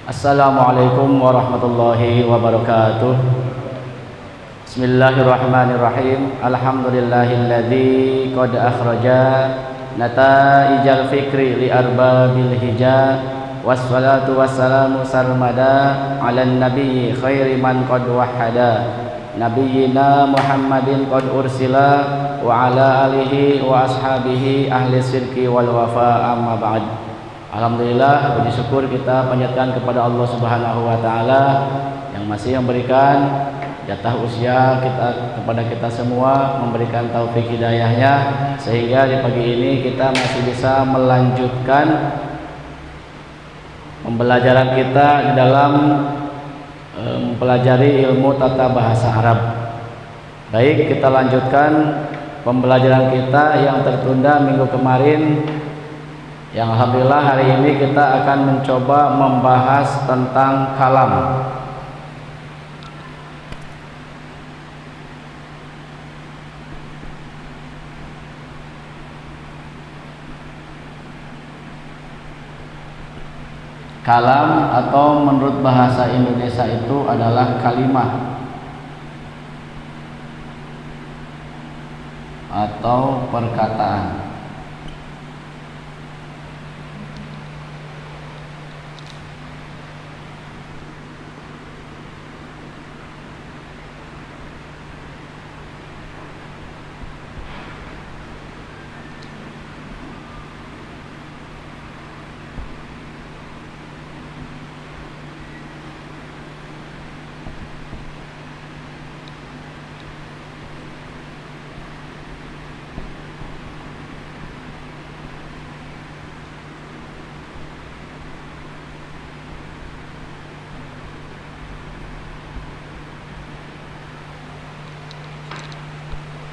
Assalamualaikum warahmatullahi wabarakatuh. Bismillahirrahmanirrahim. Alhamdulillahilladzi qad akhraja nataijal fikri li arbabil hija. Wassalatu wassalamu sarmada ala nabiyyi khairi man qad wahhada. Nabiyyina Muhammadin qad ursila wa ala alihi wa ashabihi ahli sidqi wal wafa, amma ba'd. Alhamdulillah, puji syukur kita panjatkan kepada Allah Subhanahu wa taala yang masih memberikan jatah usia kita kepada kita semua, memberikan taufik hidayahnya sehingga di pagi ini kita masih bisa melanjutkan pembelajaran kita di dalam mempelajari ilmu tata bahasa Arab. Baik, kita lanjutkan pembelajaran kita yang tertunda minggu kemarin. Yang alhamdulillah hari ini kita akan mencoba membahas tentang kalam. Kalam atau menurut bahasa Indonesia itu adalah kalimah atau perkataan.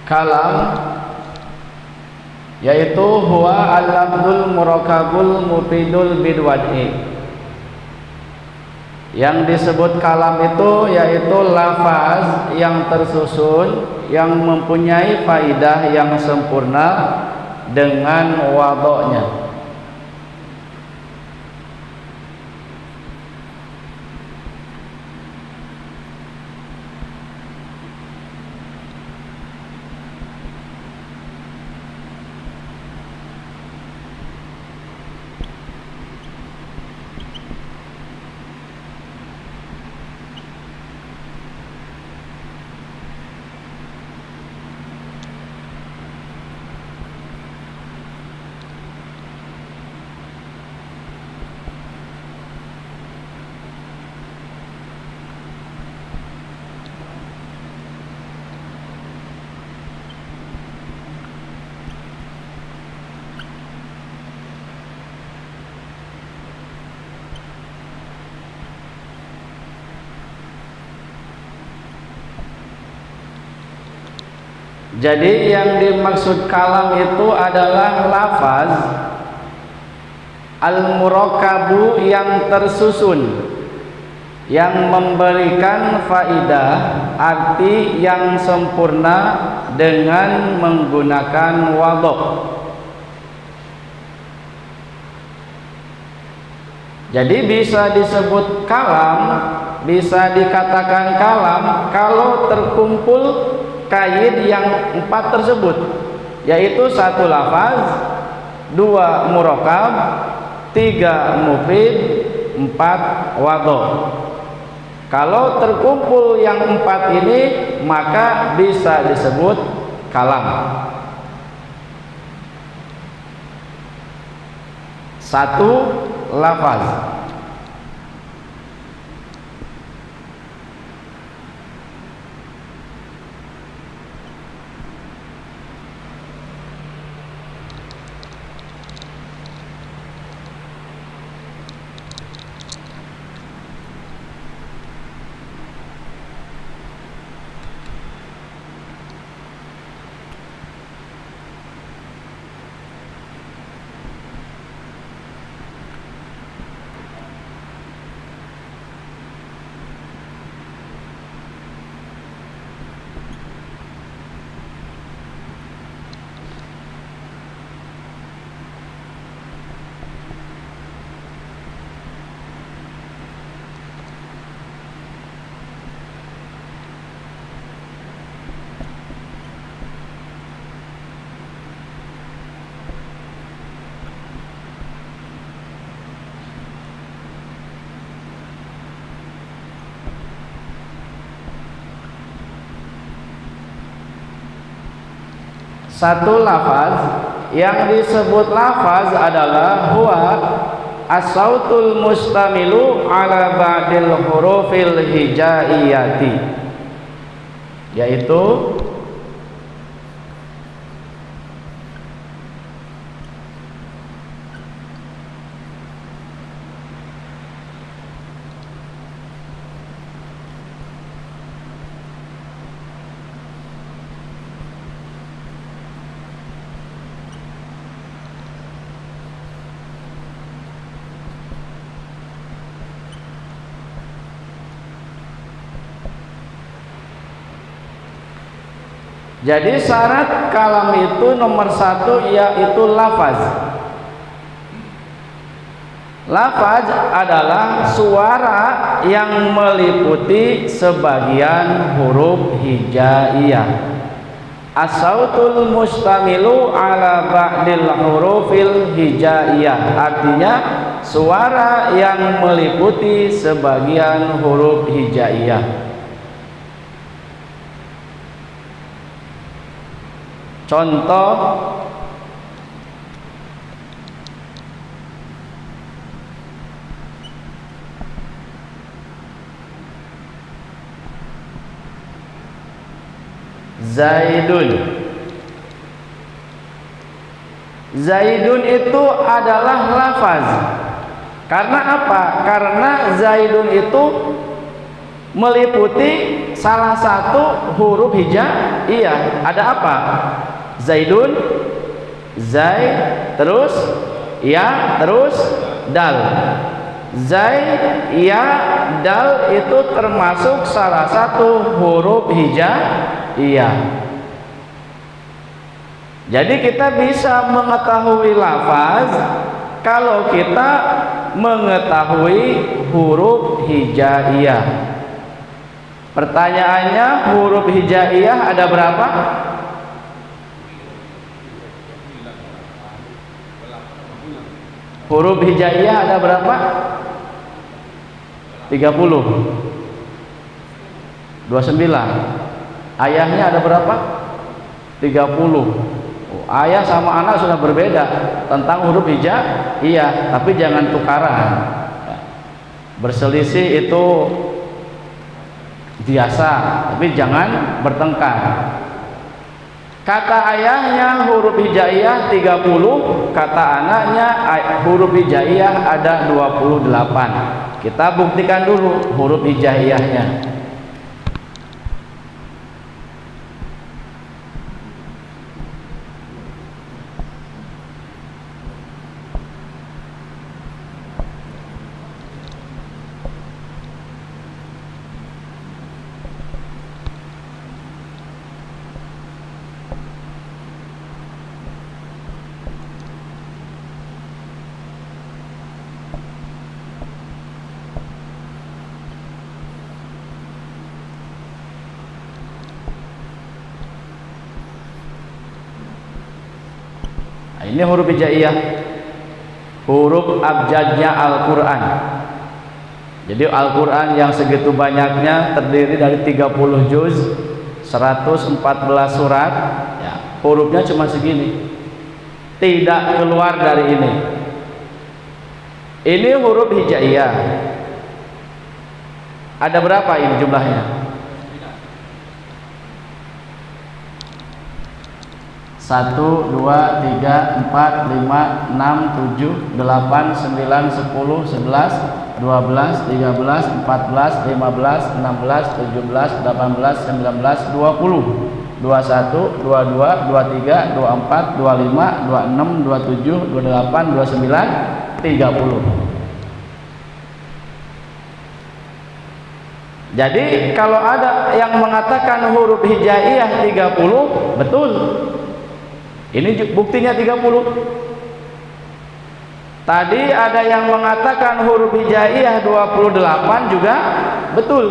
Kalam yaitu huwa al-lafzul murakabul mufidul bidwad'i. Yang disebut kalam itu yaitu lafaz yang tersusun yang mempunyai faidah yang sempurna dengan wadoknya. Jadi yang dimaksud kalam itu adalah lafaz al-murakabu yang tersusun, yang memberikan faidah arti yang sempurna dengan menggunakan wadok. Jadi bisa disebut kalam, bisa dikatakan kalam kalau terkumpul kaid yang 4 tersebut, yaitu 1 lafaz, 2 murakab, 3 mufid, 4 wadok. Kalau terkumpul yang 4 ini maka bisa disebut kalam. 1 lafaz, satu lafaz. Yang disebut lafaz adalah huwa as-sautul mustamilu ala ba'dil hurufil hijaiyati, yaitu jadi syarat kalam itu nomor satu yaitu lafaz. Lafaz adalah suara yang meliputi sebagian huruf hijaiyah. As-sautul mustamilu ala ba'dil hurufil hijaiyah, artinya suara yang meliputi sebagian huruf hijaiyah. Contoh Zaidun. Zaidun itu adalah lafaz. Karena apa? Karena Zaidun itu meliputi salah satu huruf hijaiyah. Ada apa? Zaidun, zai, terus ya, terus dal. Zai, ya, dal itu termasuk salah satu huruf hijaiyah. Jadi kita bisa mengetahui lafaz kalau kita mengetahui huruf hijaiyah. Pertanyaannya, huruf hijaiyah ada berapa? Huruf hijaiyah ada berapa? 30. 29. Ayahnya ada berapa? 30. Ayah sama anak sudah berbeda tentang huruf hijaiyah, tapi jangan tukaran. Berselisih itu biasa, tapi jangan bertengkar. Kata ayahnya huruf hijaiyah 30, kata anaknya huruf hijaiyah ada 28. Kita buktikan dulu huruf hijaiyahnya. Ini huruf hijaiyah, huruf abjadnya Al-Quran. Jadi Al-Quran yang segitu banyaknya terdiri dari 30 juz, 114 surat ya, hurufnya cuma segini, tidak keluar dari ini. Ini huruf hijaiyah. Ada berapa ini jumlahnya? 1, 2, 3, 4, 5, 6, 7, 8, 9, 10, 11, 12, 13, 14, 15, 16, 17, 18, 19, 20, 21, 22, 23, 24, 25, 26, 27, 28, 29, 30. Jadi kalau ada yang mengatakan huruf hijaiyah 30, betul. Ini buktinya 30. Tadi ada yang mengatakan huruf hijaiyah 28 juga betul.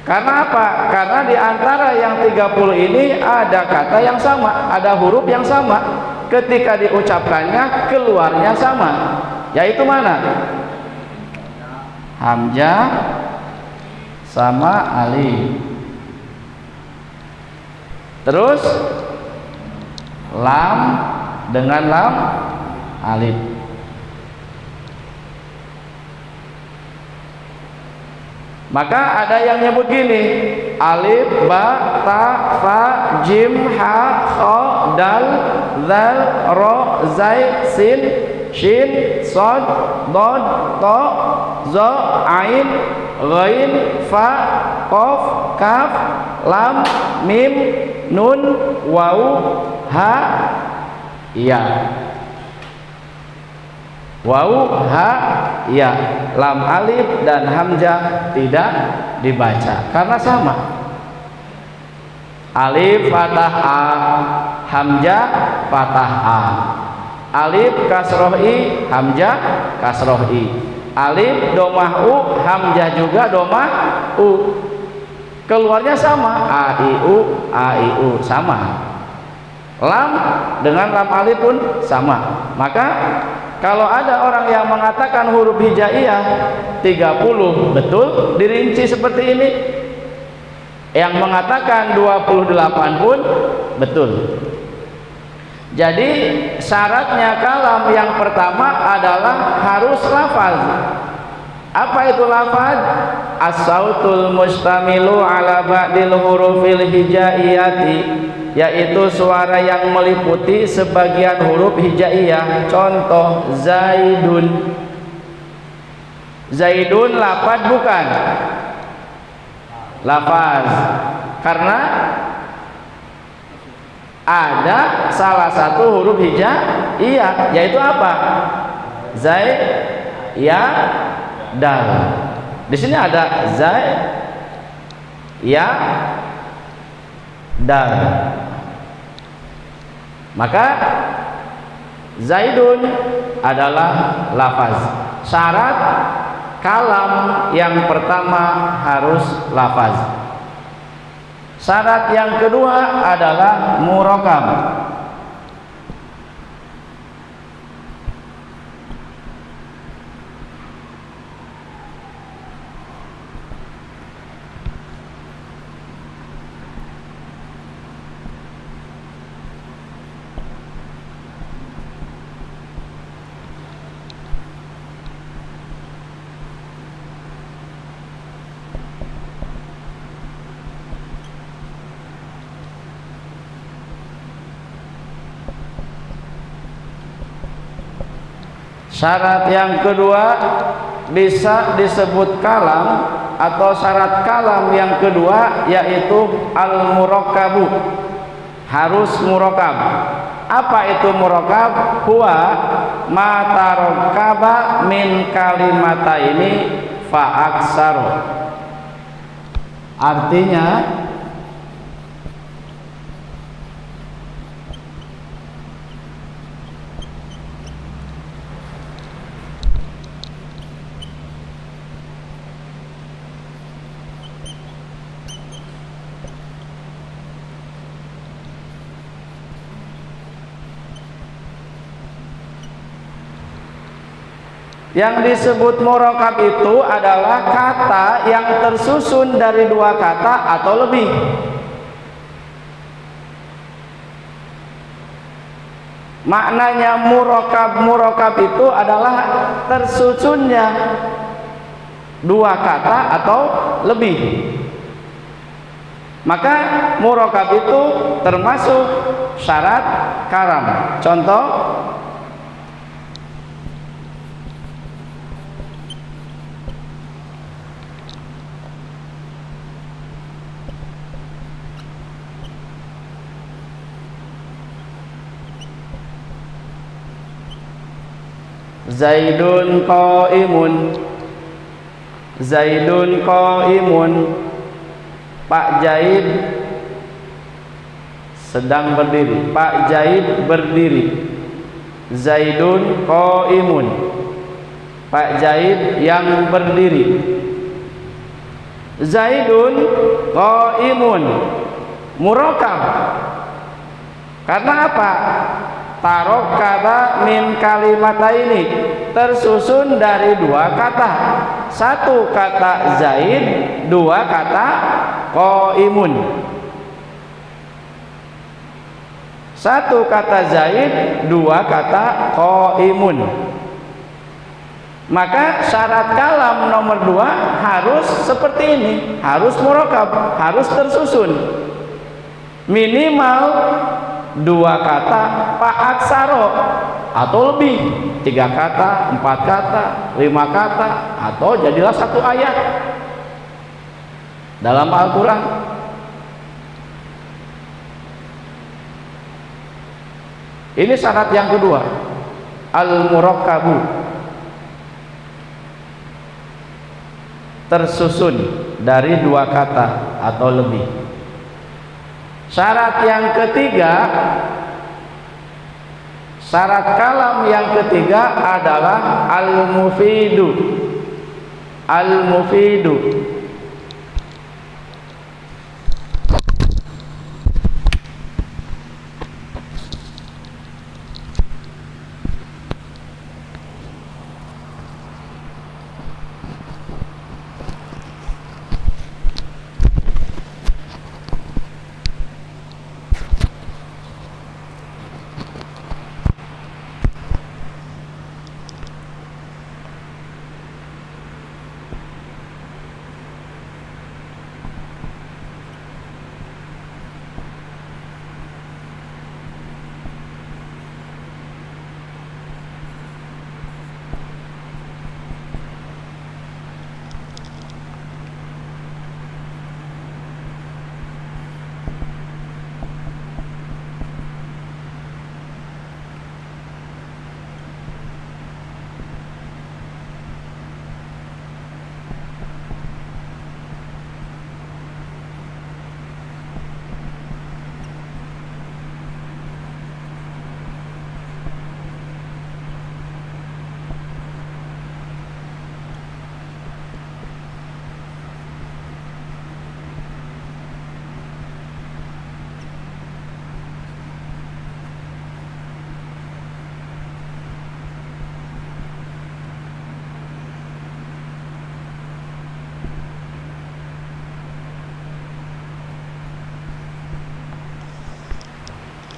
Karena apa? Karena di antara yang 30 ini ada kata yang sama, ada huruf yang sama. Ketika diucapkannya keluarnya sama. Yaitu mana? Hamzah sama alif. Terus lam dengan lam alif. Maka ada yang nyebut gini, alif, ba, ta, fa, jim, ha, kha, dal, zal, ro, zai, sin, shin, sod, dod, to, zo, ain, ghain, fa, qaf, kaf, lam, mim, nun, waw, ha, ya. Waw, ha, ya. Lam alif dan hamzah tidak dibaca karena sama. Alif fathah a, hamzah fathah a. Alif kasroh i, hamzah kasroh i. Alif domah u, hamzah juga domah u. Keluarnya sama, a i u sama. Lam dengan lam alif pun sama. Maka kalau ada orang yang mengatakan huruf hijaiyah 30 betul dirinci seperti ini, yang mengatakan 28 pun betul. Jadi syaratnya kalam yang pertama adalah harus lafaz. Apa itu lafaz? As-sautul mustamilu ala ba'dil hurufil hijaiyati, yaitu suara yang meliputi sebagian huruf hijaiyah. Contoh, zaidun. Zaidun lafaz bukan? Lafaz. Karena ada salah satu huruf hijaiyah, yaitu apa? Zai, ya, dal. Di sini ada zai, ya, dal. Maka zaidun adalah lafaz. Syarat kalam yang pertama harus lafaz. Syarat yang kedua adalah murakab. Syarat yang kedua bisa disebut kalam, atau syarat kalam yang kedua yaitu al-murakkabu, harus murakab. Apa itu murakab? Huwa ma tarakkaba min kalimataini fa aksaru. Artinya yang disebut murakab itu adalah kata yang tersusun dari dua kata atau lebih. Maknanya murakab itu adalah tersusunnya dua kata atau lebih. Maka murakab itu termasuk syarat kalam. Contoh, Zaidun qaimun. Zaidun qaimun. Pak Zaid sedang berdiri. Pak Zaid berdiri. Zaidun qaimun. Pak Zaid yang berdiri. Zaidun qaimun murakab. Karena apa? Tarokkaba min kalimataini, tersusun dari dua kata. Satu kata Zaid, dua kata qaimun. Satu kata Zaid, dua kata qaimun. Maka syarat kalam nomor dua harus seperti ini, harus murakab, harus tersusun. Minimal dua kata pak aksaro atau lebih, tiga kata, empat kata, lima kata, atau jadilah satu ayat dalam Al-Quran. Ini syarat yang kedua, al-murakkabu, tersusun dari dua kata atau lebih. Syarat yang ketiga, syarat kalam yang ketiga adalah al-mufidu. Al-mufidu,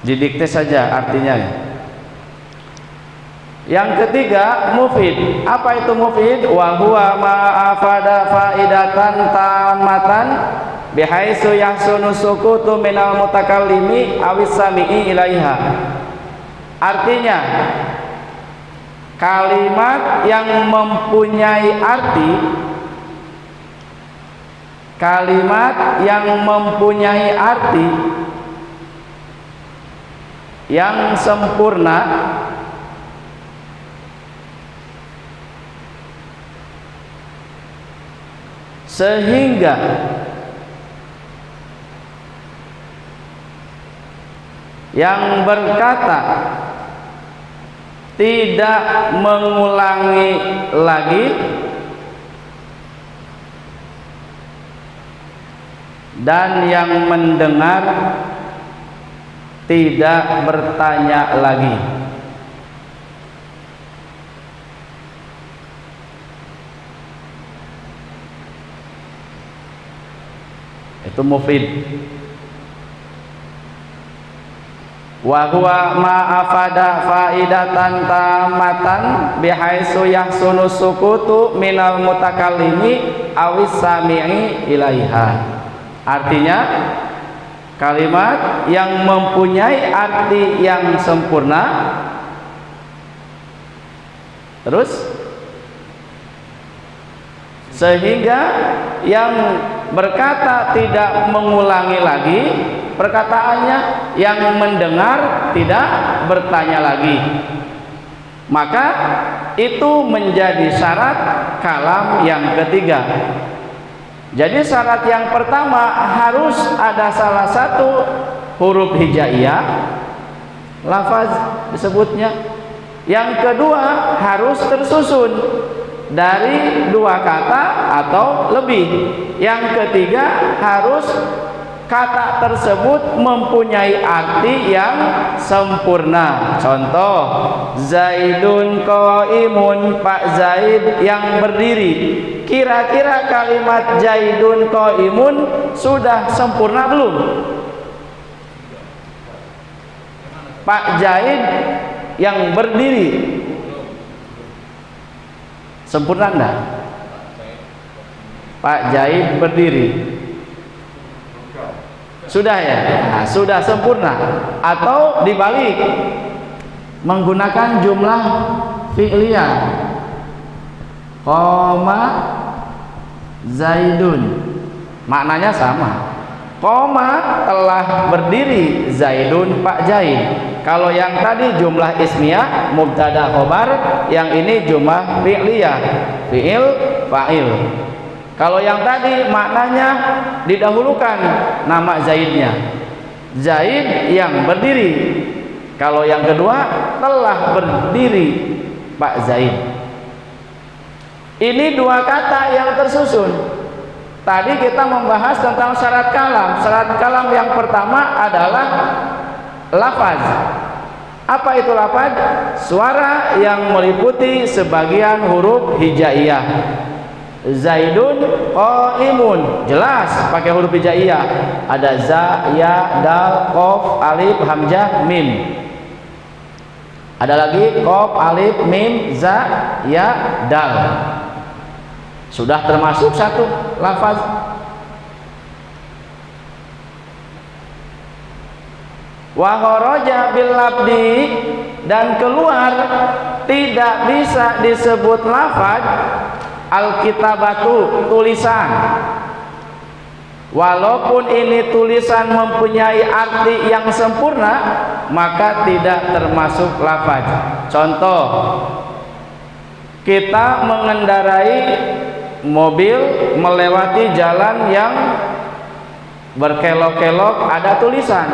didikte saja artinya. Yang ketiga, mufid. Apa itu mufid? Wa huwa ma afada faidatan tamatan bihaitsu yahsunu sukutu minal mutakallimi awis sami'i ilaiha. Artinya, kalimat yang mempunyai arti, kalimat yang mempunyai arti yang sempurna sehingga yang berkata tidak mengulangi lagi dan yang mendengar tidak bertanya lagi. Itu mufid. Wa huwa ma afada faidatan tamatan bihaitsu yahsunu sukutu minal mutakallimi awis sami'i ilaiha. Artinya, kalimat yang mempunyai arti yang sempurna, terus sehingga yang berkata tidak mengulangi lagi perkataannya, yang mendengar tidak bertanya lagi. Maka itu menjadi syarat kalam yang ketiga. Jadi syarat yang pertama harus ada salah satu huruf hijaiyah, lafaz disebutnya. Yang kedua harus tersusun dari dua kata atau lebih. Yang ketiga harus kata tersebut mempunyai arti yang sempurna. Contoh, Zaidun qaimun, Pak Zaid yang berdiri. Kira-kira kalimat Zaidun qaimun sudah sempurna belum? Pak Zaid yang berdiri sempurna enggak? Pak Zaid berdiri sudah ya? Nah, sudah sempurna. Atau dibalik, menggunakan jumlah fi'liyah, qoma Zaidun, maknanya sama. Qoma telah berdiri Zaidun, Pak Zaid. Kalau yang tadi jumlah ismiyah mubtada khobar, yang ini jumlah fi'liyah, fi'il fa'il. Kalau yang tadi maknanya didahulukan nama Zaidnya, Zaid yang berdiri. Kalau yang kedua telah berdiri Pak Zaid. Ini dua kata yang tersusun. Tadi kita membahas tentang syarat kalam. Syarat kalam yang pertama adalah lafaz. Apa itu lafaz? Suara yang meliputi sebagian huruf hijaiyah. Zaidun qaimun, jelas pakai huruf hijaiyah. Ada za, ya, dal, qaf, alif, hamzah, mim. Ada lagi qaf, alif, mim, za, ya, dal. Sudah termasuk satu lafaz. Wa kharaja bil labdi, dan keluar tidak bisa disebut lafaz al-kitabatu, tulisan. Walaupun ini tulisan mempunyai arti yang sempurna, maka tidak termasuk lafaz. Contoh, kita mengendarai mobil melewati jalan yang berkelok-kelok, ada tulisan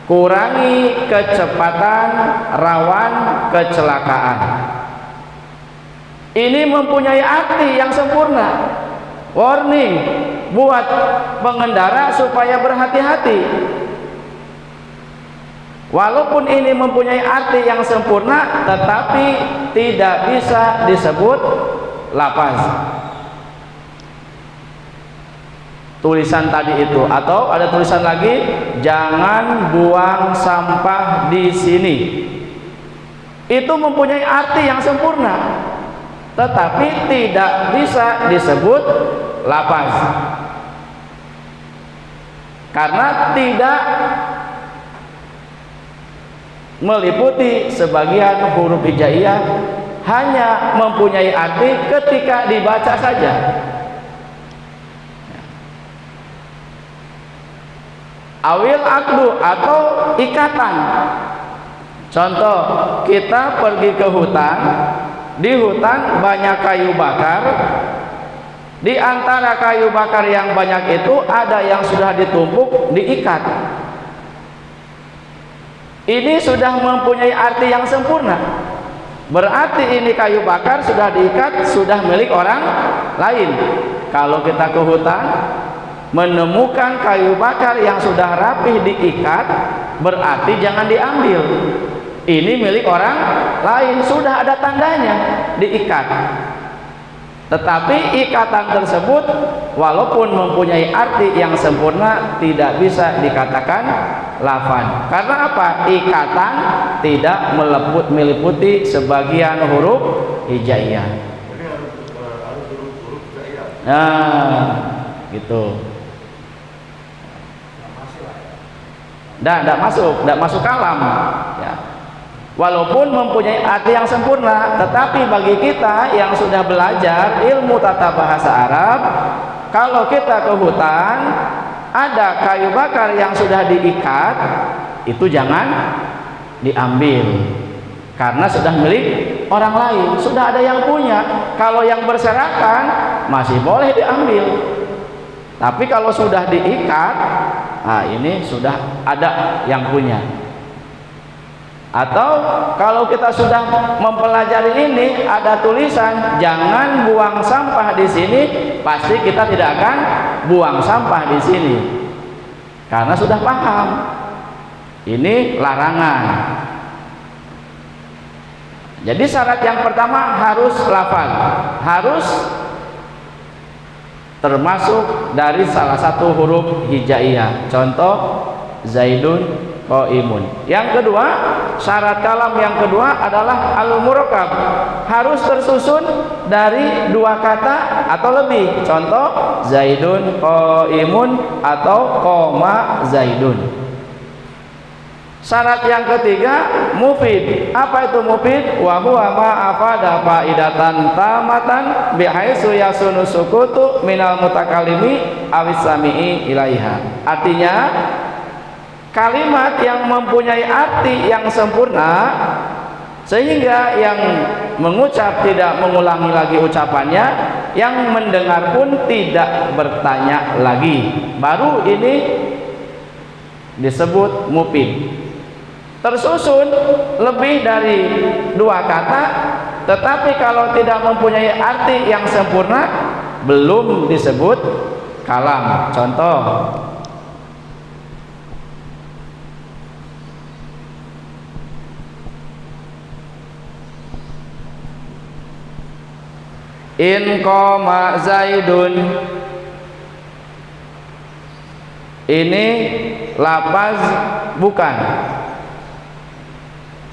kurangi kecepatan, rawan kecelakaan. Ini mempunyai arti yang sempurna, warning buat pengendara supaya berhati-hati. Walaupun ini mempunyai arti yang sempurna, tetapi tidak bisa disebut lafaz. Tulisan tadi itu, atau ada tulisan lagi, jangan buang sampah di sini. Itu mempunyai arti yang sempurna, tetapi tidak bisa disebut lafaz karena tidak meliputi sebagian huruf hijaiyah, hanya mempunyai arti ketika dibaca saja. Awil akdu, atau ikatan. Contoh, kita pergi ke hutan. Di hutan banyak kayu bakar. Di antara kayu bakar yang banyak itu ada yang sudah ditumpuk, diikat. Ini sudah mempunyai arti yang sempurna. Berarti ini kayu bakar sudah diikat, sudah milik orang lain. Kalau kita ke hutan menemukan kayu bakar yang sudah rapih diikat, berarti jangan diambil. Ini milik orang lain, sudah ada tandanya diikat. Tetapi ikatan tersebut walaupun mempunyai arti yang sempurna, tidak bisa dikatakan lafaz. Karena apa? Ikatan tidak meliputi sebagian huruf hijaiyah. Jadi harus huruf hijaiyah. Nah, gitu. Tidak masuk kalam. Ya. Walaupun mempunyai arti yang sempurna, tetapi bagi kita yang sudah belajar ilmu tata bahasa Arab, kalau kita ke hutan ada kayu bakar yang sudah diikat, itu jangan diambil karena sudah milik orang lain, sudah ada yang punya. Kalau yang berserakan masih boleh diambil, tapi kalau sudah diikat, nah ini sudah ada yang punya. Atau kalau kita sudah mempelajari ini, ada tulisan jangan buang sampah di sini, pasti kita tidak akan buang sampah di sini karena sudah paham ini larangan. Jadi syarat yang pertama harus lafaz, harus termasuk dari salah satu huruf hijaiyah. Contoh, Zaidun qaimun. Yang kedua, syarat kalam yang kedua adalah al-murakkab, harus tersusun dari dua kata atau lebih. Contoh, zaidun qaimun atau qoma zaidun. Syarat yang ketiga, mufid. Apa itu mufid? Wa huwa ma afada faidatan tamatan bihaitsu yasunu sukutu minal mutakallimi awis sami'i ilaiha. Artinya, kalimat yang mempunyai arti yang sempurna sehingga yang mengucap tidak mengulangi lagi ucapannya, yang mendengar pun tidak bertanya lagi. Baru ini disebut mufid. Tersusun lebih dari dua kata, tetapi kalau tidak mempunyai arti yang sempurna belum disebut kalam. Contoh, in qoma zaidun, ini lafaz bukan.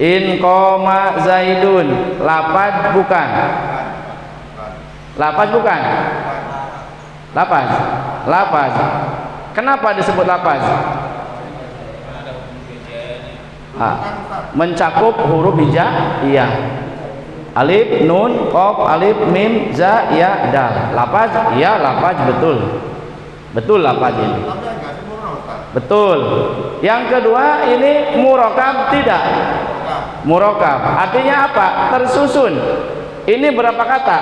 In qoma zaidun, lafaz bukan. Lafaz bukan. Lafaz. Lafaz. Kenapa disebut lafaz? Mencakup huruf hijaiyah. Alif, nun, qaf, alif, mim, za, ya, dal. Lafaz, ya lafaz betul. Betul lafaz ini. Betul. Yang kedua, ini murakkab tidak. Murakkab artinya apa? Tersusun. Ini berapa kata?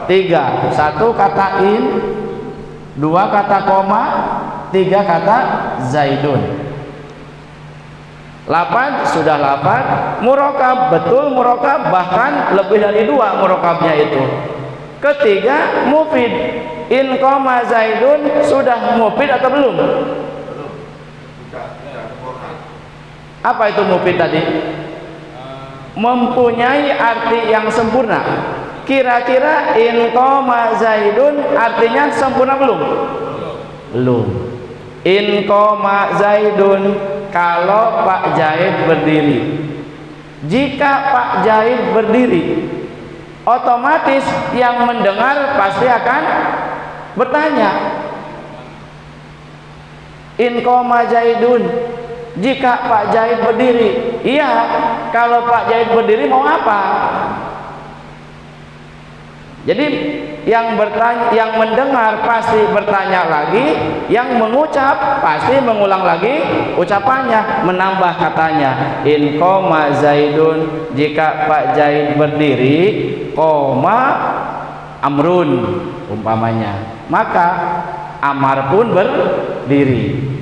3. 1 kata in, 2 kata koma, 3 kata zaidun. Lafaz sudah lafaz. Murakkab betul murakkab, bahkan lebih dari 2 murakkabnya itu. Ketiga, mufid. In qoma zaidun sudah mufid atau belum? Apa itu mufid tadi? Mempunyai arti yang sempurna. Kira-kira in qoma zaidun artinya sempurna belum? Belum. In qoma zaidun, kalau Pak Zaid berdiri. Jika Pak Zaid berdiri, otomatis yang mendengar pasti akan bertanya, in qoma zaidun, jika Pak Zaid berdiri. Iya, kalau Pak Zaid berdiri mau apa? Jadi yang bertanya, yang mendengar pasti bertanya lagi, yang mengucap pasti mengulang lagi ucapannya, menambah katanya. In qoma zaidun, jika Pak Zaid berdiri, qoma amrun umpamanya, maka Amar pun berdiri.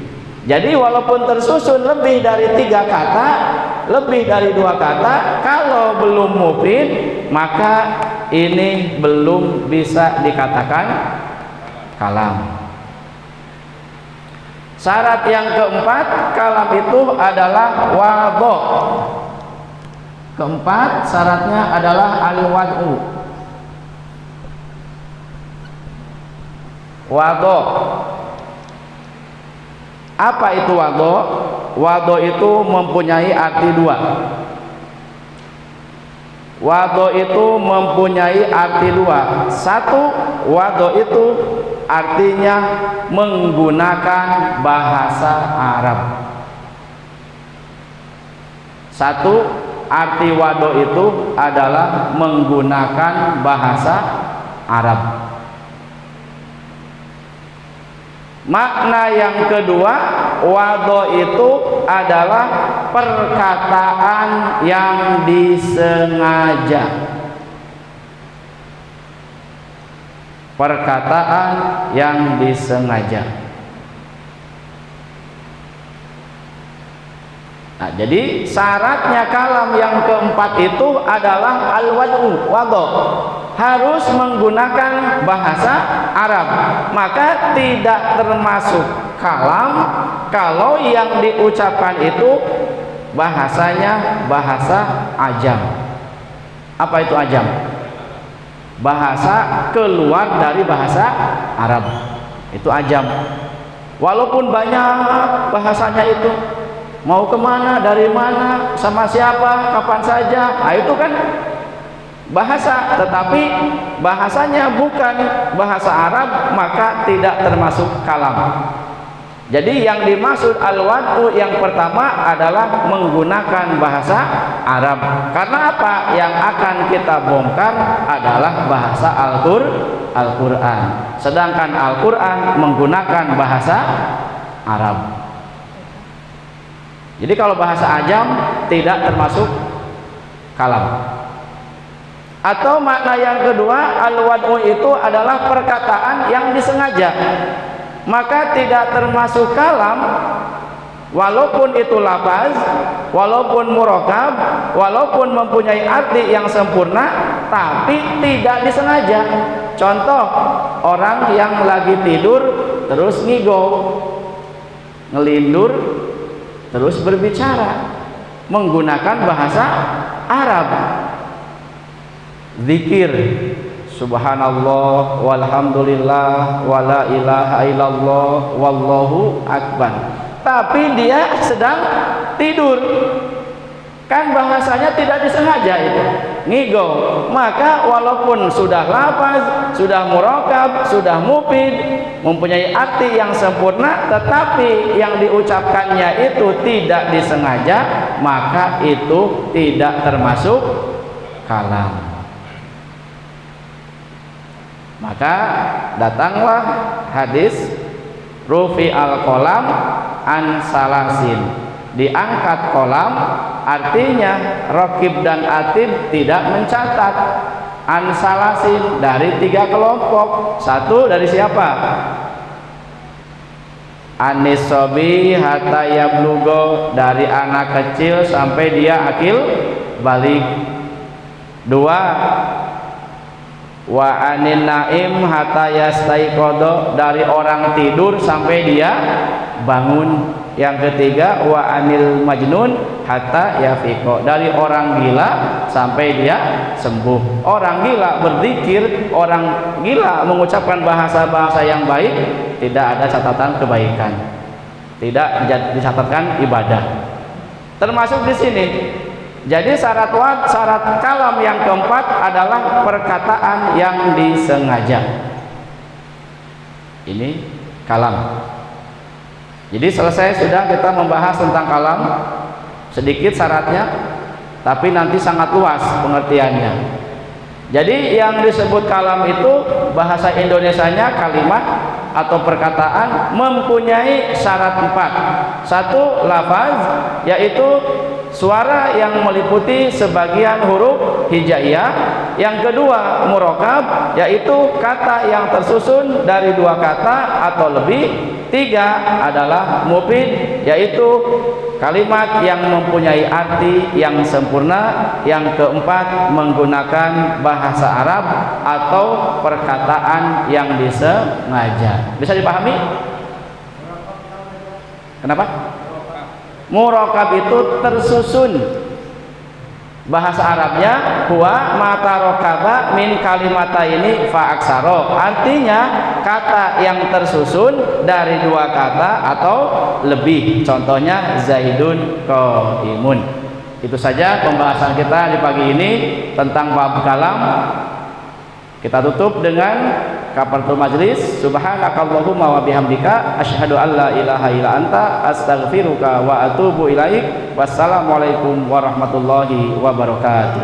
Jadi walaupun tersusun lebih dari 3 kata, lebih dari 2 kata, kalau belum mufid, maka ini belum bisa dikatakan kalam. Syarat yang keempat, kalam itu adalah wadho. Keempat, syaratnya adalah al-wad'u. Wadho. Apa itu wadho? Wadho itu mempunyai arti 2. Wadho itu mempunyai arti 2. 1, wadho itu artinya menggunakan bahasa Arab. 1, arti wadho itu adalah menggunakan bahasa Arab. Makna yang kedua, wadho itu adalah perkataan yang disengaja. Perkataan yang disengaja. Nah, jadi syaratnya kalam yang keempat itu adalah al-wad'u, wadho, harus menggunakan bahasa Arab. Maka tidak termasuk kalam kalau yang diucapkan itu bahasanya bahasa ajam. Apa itu ajam? Bahasa keluar dari bahasa Arab, itu ajam. Walaupun banyak bahasanya itu, mau kemana, dari mana, sama siapa, kapan saja. Nah, itu kan bahasa, tetapi bahasanya bukan bahasa Arab, maka tidak termasuk kalam. Jadi yang dimaksud al-wad'u yang pertama adalah menggunakan bahasa Arab. Karena apa? Yang akan kita bongkar adalah bahasa Al-Quran. Sedangkan Al-Quran menggunakan bahasa Arab. Jadi kalau bahasa ajam tidak termasuk kalam. Atau makna yang kedua, al-wad'u itu adalah perkataan yang disengaja, maka tidak termasuk kalam, walaupun itu lafaz, walaupun murakab, walaupun mempunyai arti yang sempurna, tapi tidak disengaja. Contoh, orang yang lagi tidur terus ngigau, ngelindur, terus berbicara menggunakan bahasa Arab. Zikir subhanallah walhamdulillah wala ilaha illallah wallahu akbar, tapi dia sedang tidur, kan bahasanya tidak disengaja itu, ngigau. Maka walaupun sudah lafaz, sudah murakab, sudah mufid, mempunyai arti yang sempurna, tetapi yang diucapkannya itu tidak disengaja, maka itu tidak termasuk kalam. Maka datanglah hadis rufi al-qalam an salasin, diangkat kolam, artinya raqib dan atid tidak mencatat. An salasin, dari 3 kelompok. Satu dari siapa? Anis sobi hatta yablugo, dari anak kecil sampai dia akil balik. 2, wa anin naim hatta yastaiqodo, dari orang tidur sampai dia bangun. Yang ketiga, wa anil majnun hatta yafiqo, dari orang gila sampai dia sembuh. Orang gila berzikir, orang gila mengucapkan bahasa-bahasa yang baik, tidak ada catatan kebaikan, tidak dicatatkan ibadah. Termasuk di sini. Jadi syarat kalam yang keempat adalah perkataan yang disengaja. Ini kalam. Jadi selesai sudah kita membahas tentang kalam, sedikit syaratnya, tapi nanti sangat luas pengertiannya. Jadi yang disebut kalam itu bahasa Indonesianya kalimat atau perkataan mempunyai syarat 4. 1, lafaz, yaitu suara yang meliputi sebagian huruf hijaiyah. Yang kedua, murakab, yaitu kata yang tersusun dari 2 kata atau lebih. 3 adalah mufid, yaitu kalimat yang mempunyai arti yang sempurna. Yang keempat, menggunakan bahasa Arab atau perkataan yang disengaja. Bisa dipahami? Kenapa? Murakab itu tersusun. Bahasa Arabnya huwa matarokaba min kalimata ini fa'aksaro, artinya kata yang tersusun dari 2 kata atau lebih. Contohnya zaidun qaimun. Itu saja pembahasan kita di pagi ini tentang bab kalam. Kita tutup dengan kafaratul majlis. Subhanakallahumma wa bihamdika asyhadu an la ilaha illa anta astaghfiruka wa atubu ilaik. Wassalamualaikum warahmatullahi wabarakatuh.